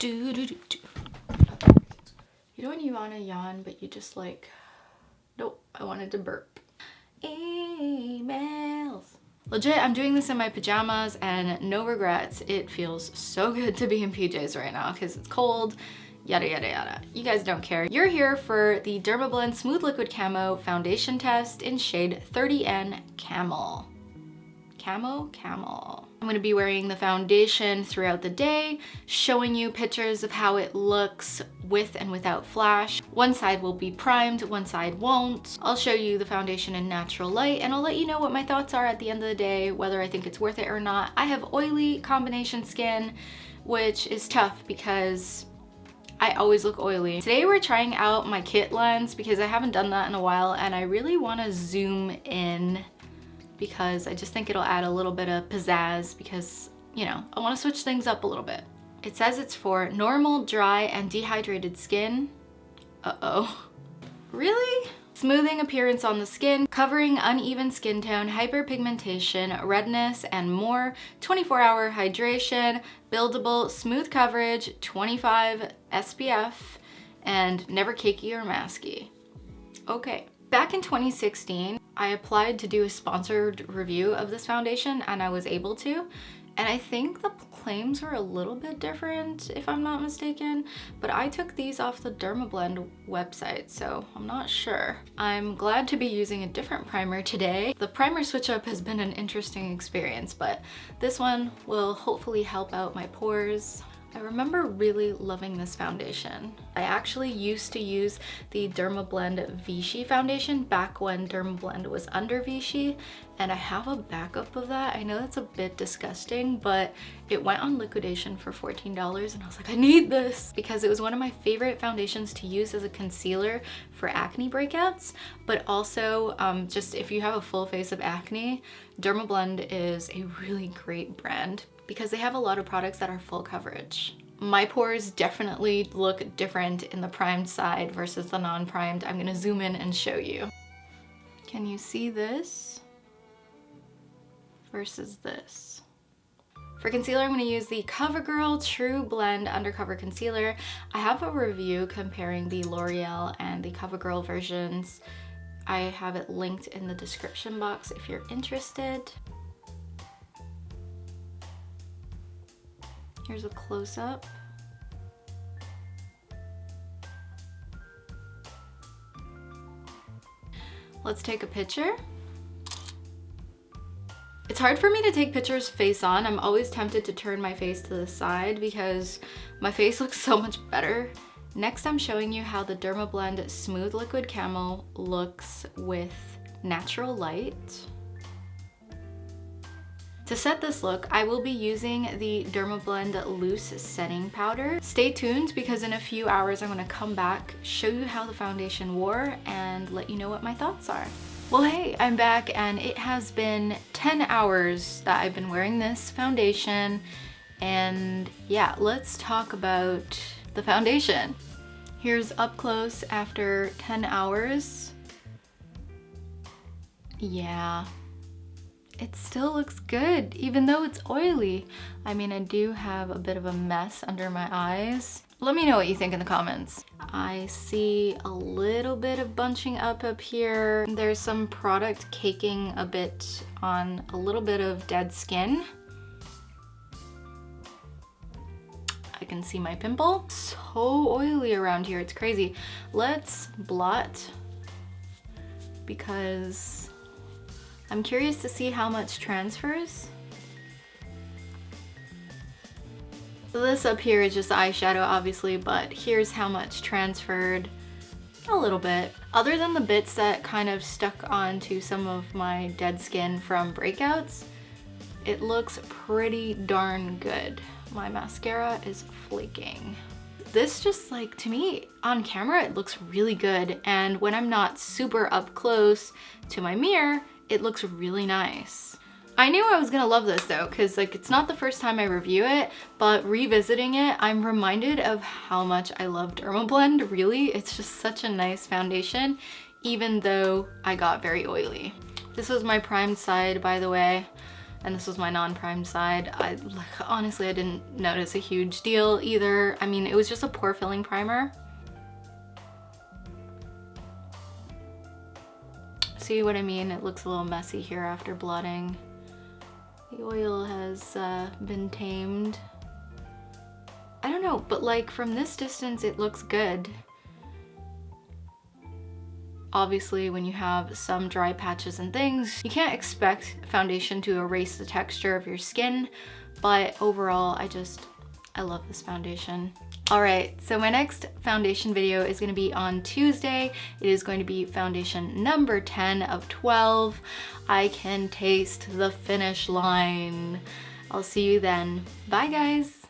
You know when you want to yawn, but you just like, nope, I wanted to burp. Emails. Legit, I'm doing this in my pajamas and no regrets. It feels so good to be in PJs right now because it's cold, yada yada yada. You guys don't care. You're here for the Dermablend Smooth Liquid Camo foundation test in shade 30N Camel. Camel. I'm gonna be wearing the foundation throughout the day, showing you pictures of how it looks with and without flash. One side will be primed, one side won't. I'll show you the foundation in natural light and I'll let you know what my thoughts are at the end of the day, whether I think it's worth it or not. I have oily combination skin, which is tough because I always look oily. Today we're trying out my kit lens because I haven't done that in a while and I really wanna zoom in because I just think it'll add a little bit of pizzazz because, you know, I want to switch things up a little bit. It says it's for normal, dry, and dehydrated skin. Uh-oh. Really? Smoothing appearance on the skin, covering uneven skin tone, hyperpigmentation, redness, and more. 24-hour hydration, buildable, smooth coverage, 25 SPF, and never cakey or masky. Okay. Back in 2016, I applied to do a sponsored review of this foundation and I was able to. And I think the claims were a little bit different, if I'm not mistaken, but I took these off the Dermablend website, so I'm not sure. I'm glad to be using a different primer today. The primer switch up has been an interesting experience, but this one will hopefully help out my pores. I remember really loving this foundation. I actually used to use the Dermablend Vichy foundation back when Dermablend was under Vichy, and I have a backup of that. I know that's a bit disgusting, but it went on liquidation for $14 and I was like, I need this because it was one of my favorite foundations to use as a concealer for acne breakouts, but also just if you have a full face of acne, Dermablend is a really great brand because they have a lot of products that are full coverage. My pores definitely look different in the primed side versus the non-primed. I'm gonna zoom in and show you. Can you see this versus this? For concealer, I'm gonna use the CoverGirl True Blend Undercover Concealer. I have a review comparing the L'Oreal and the CoverGirl versions. I have it linked in the description box if you're interested. Here's a close-up. Let's take a picture. It's hard for me to take pictures face on. I'm always tempted to turn my face to the side because my face looks so much better. Next, I'm showing you how the Dermablend Smooth Liquid Camo looks with natural light. To set this look, I will be using the Dermablend Loose Setting Powder. Stay tuned because in a few hours I'm gonna come back, show you how the foundation wore, and let you know what my thoughts are. Well, hey, I'm back and it has been 10 hours that I've been wearing this foundation. And yeah, let's talk about the foundation. Here's up close after 10 hours. Yeah. It still looks good, even though it's oily. I mean, I do have a bit of a mess under my eyes. Let me know what you think in the comments. I see a little bit of bunching up here. There's some product caking a bit on a little bit of dead skin. I can see my pimple. So oily around here, it's crazy. Let's blot because I'm curious to see how much transfers. This up here is just eyeshadow, obviously, but here's how much transferred. A little bit. Other than the bits that kind of stuck onto some of my dead skin from breakouts, it looks pretty darn good. My mascara is flaking. This just like, to me, on camera, it looks really good. And when I'm not super up close to my mirror, it looks really nice. I knew I was gonna love this though, because like it's not the first time I review it, but revisiting it, I'm reminded of how much I love Dermablend, really. It's just such a nice foundation, even though I got very oily. This was my primed side, by the way. and this was my non-primed side. Honestly, I didn't notice a huge deal either. I mean, it was just a pore filling primer. See what I mean? It looks a little messy here after blotting. The oil has been tamed. I don't know, but like from this distance, it looks good. Obviously, when you have some dry patches and things, you can't expect foundation to erase the texture of your skin, but overall, I love this foundation. All right, so my next foundation video is gonna be on Tuesday. It is going to be foundation number 10 of 12. I can taste the finish line. I'll see you then. Bye, guys.